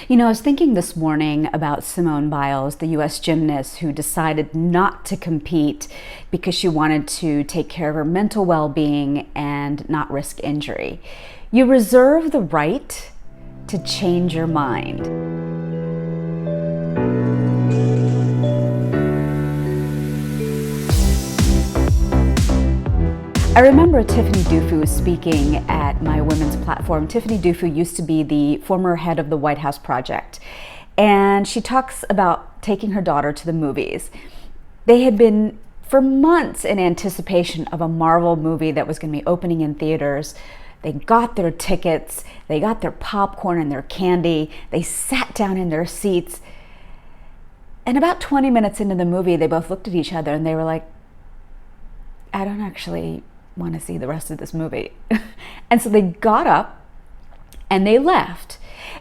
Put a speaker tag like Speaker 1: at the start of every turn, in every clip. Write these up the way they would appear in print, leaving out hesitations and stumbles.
Speaker 1: You know, I was thinking this morning about Simone Biles, the US gymnast who decided not to compete because she wanted to take care of her mental well-being and not risk injury. You reserve the right to change your mind. I remember Tiffany Dufu speaking at my women's platform. Tiffany Dufu used to be the former head of the White House Project, and she talks about taking her daughter to the movies. They had been for months in anticipation of a Marvel movie that was going to be opening in theaters. They got their tickets, they got their popcorn and their candy, they sat down in their seats, and about 20 minutes into the movie, they both looked at each other and they were like, I don't actually want to see the rest of this movie. And so they got up and they left.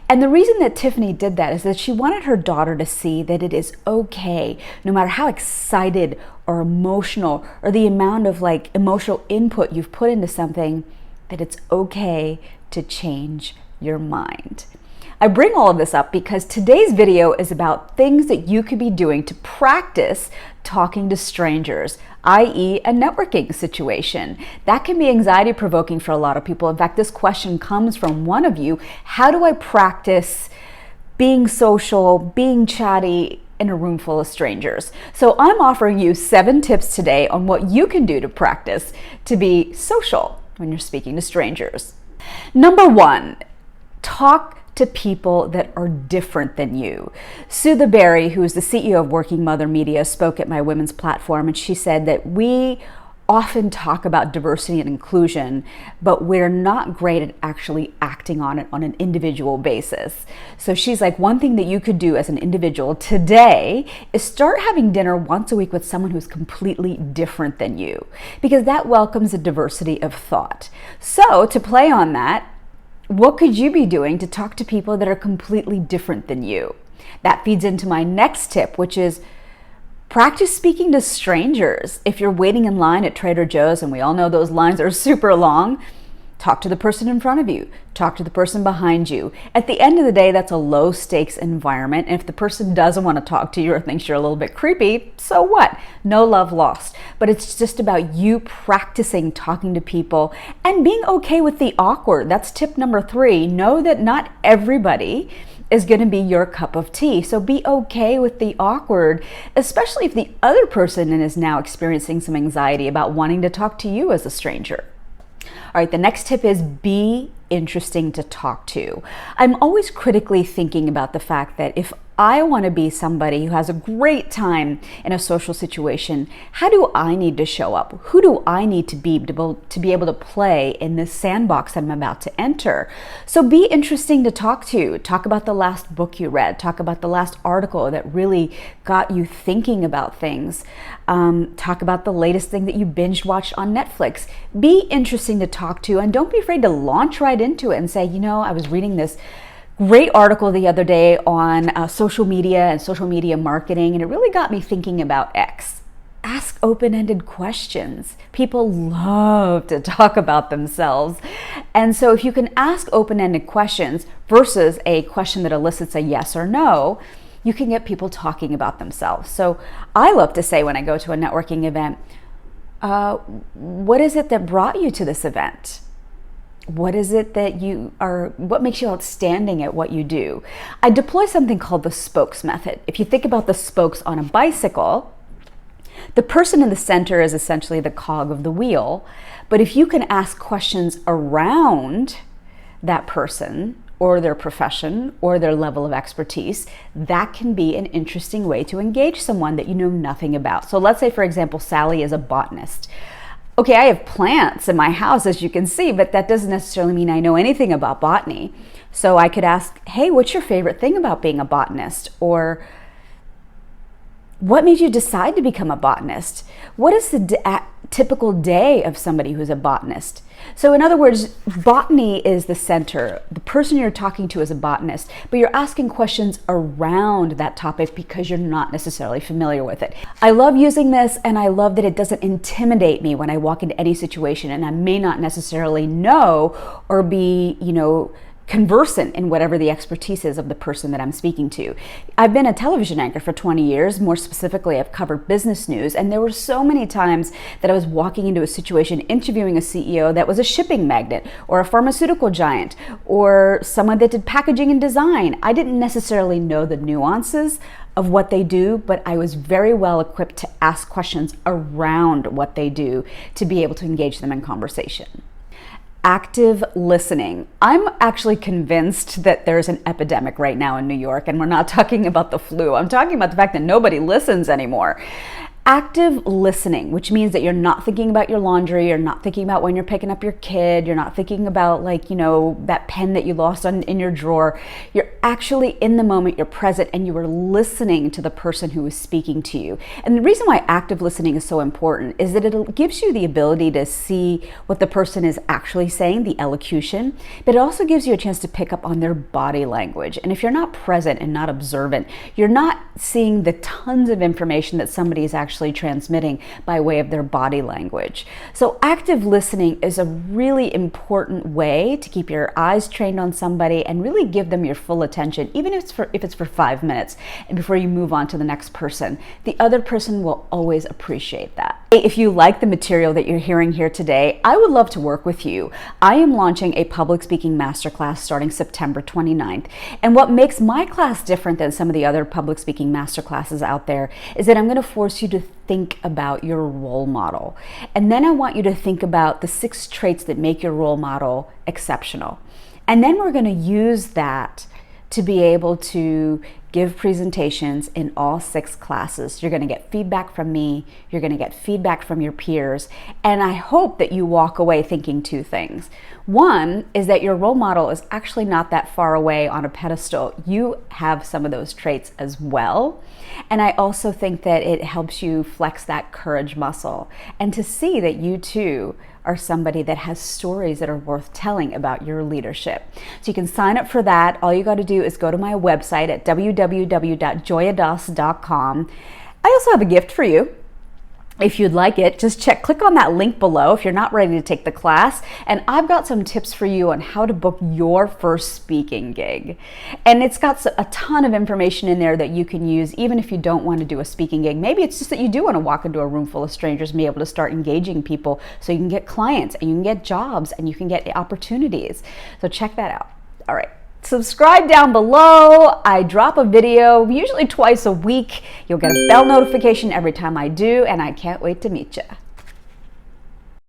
Speaker 1: And the reason that Tiffany did that is that she wanted her daughter to see that it is okay, no matter how excited or emotional or the amount of emotional input you've put into something, that it's okay to change your mind. I bring all of this up because today's video is about things that you could be doing to practice talking to strangers, i.e. a networking situation. That can be anxiety provoking for a lot of people. In fact, this question comes from one of you. How do I practice being social, being chatty in a room full of strangers? So I'm offering you 7 tips today on what you can do to practice to be social when you're speaking to strangers. Number 1, talk to people that are different than you. Sudha Berry, who is the CEO of Working Mother Media, spoke at my women's platform, and she said that we often talk about diversity and inclusion, but we're not great at actually acting on it on an individual basis. So she's like, one thing that you could do as an individual today is start having dinner once a week with someone who's completely different than you, because that welcomes a diversity of thought. So to play on that, what could you be doing to talk to people that are completely different than you? That feeds into my next tip, which is practice speaking to strangers. If you're waiting in line at Trader Joe's, and we all know those lines are super long, talk to the person in front of you, talk to the person behind you. At the end of the day, that's a low stakes environment. And if the person doesn't want to talk to you or thinks you're a little bit creepy, so what? No love lost. But it's just about you practicing talking to people and being okay with the awkward. That's tip number 3. Know that not everybody is going to be your cup of tea. So be okay with the awkward, especially if the other person is now experiencing some anxiety about wanting to talk to you as a stranger. All right, the next tip is be interesting to talk to. I'm always critically thinking about the fact that if I want to be somebody who has a great time in a social situation, how do I need to show up? Who do I need to be able to play in this sandbox that I'm about to enter? So be interesting to talk to. Talk about the last book you read. Talk about the last article that really got you thinking about things. Talk about the latest thing that you binge watched on Netflix. Be interesting to talk to, and don't be afraid to launch right into it and say, you know, I was reading this great article the other day on social media and social media marketing, and it really got me thinking about X. Ask open-ended questions. People love to talk about themselves. And so if you can ask open-ended questions versus a question that elicits a yes or no, you can get people talking about themselves. So I love to say when I go to a networking event, what is it that brought you to this event? What is it that what makes you outstanding at what you do? I deploy something called the spokes method. If you think about the spokes on a bicycle, the person in the center is essentially the cog of the wheel. But if you can ask questions around that person or their profession or their level of expertise, that can be an interesting way to engage someone that you know nothing about. So let's say, for example, Sally is a botanist. Okay, I have plants in my house, as you can see, but that doesn't necessarily mean I know anything about botany. So I could ask, hey, what's your favorite thing about being a botanist? Or what made you decide to become a botanist? What is the typical day of somebody who's a botanist? So in other words, botany is the center. The person you're talking to is a botanist, but you're asking questions around that topic because you're not necessarily familiar with it. I love using this, and I love that it doesn't intimidate me when I walk into any situation and I may not necessarily know or be, conversant in whatever the expertise is of the person that I'm speaking to. I've been a television anchor for 20 years. More specifically, I've covered business news, and there were so many times that I was walking into a situation interviewing a CEO that was a shipping magnate or a pharmaceutical giant or someone that did packaging and design. I didn't necessarily know the nuances of what they do, but I was very well equipped to ask questions around what they do to be able to engage them in conversation. Active listening. I'm actually convinced that there's an epidemic right now in New York, and we're not talking about the flu. I'm talking about the fact that nobody listens anymore. Active listening, which means that you're not thinking about your laundry, you're not thinking about when you're picking up your kid, you're not thinking about that pen that you lost in your drawer. You're actually in the moment, you're present, and you are listening to the person who is speaking to you. And the reason why active listening is so important is that it gives you the ability to see what the person is actually saying, the elocution, but it also gives you a chance to pick up on their body language. And if you're not present and not observant, you're not seeing the tons of information that somebody is actually transmitting by way of their body language. So active listening is a really important way to keep your eyes trained on somebody and really give them your full attention, even if it's for 5 minutes, and before you move on to the next person. The other person will always appreciate that. If you like the material that you're hearing here today, I would love to work with you. I am launching a public speaking masterclass starting September 29th. And what makes my class different than some of the other public speaking masterclasses out there is that I'm going to force you to think about your role model. And then I want you to think about the 6 traits that make your role model exceptional. And then we're going to use that to be able to give presentations in all 6 classes. You're going to get feedback from me, you're going to get feedback from your peers, and I hope that you walk away thinking 2 things. One is that your role model is actually not that far away on a pedestal. You have some of those traits as well. And I also think that it helps you flex that courage muscle and to see that you too are somebody that has stories that are worth telling about your leadership. So you can sign up for that. All you got to do is go to my website at www.joyadas.com. I also have a gift for you. If you'd like it, just click on that link below if you're not ready to take the class. And I've got some tips for you on how to book your first speaking gig. And it's got a ton of information in there that you can use even if you don't want to do a speaking gig. Maybe it's just that you do want to walk into a room full of strangers and be able to start engaging people so you can get clients and you can get jobs and you can get opportunities. So check that out. All right. Subscribe down below. I drop a video usually twice a week. You'll get a bell notification every time I do, and I can't wait to meet you.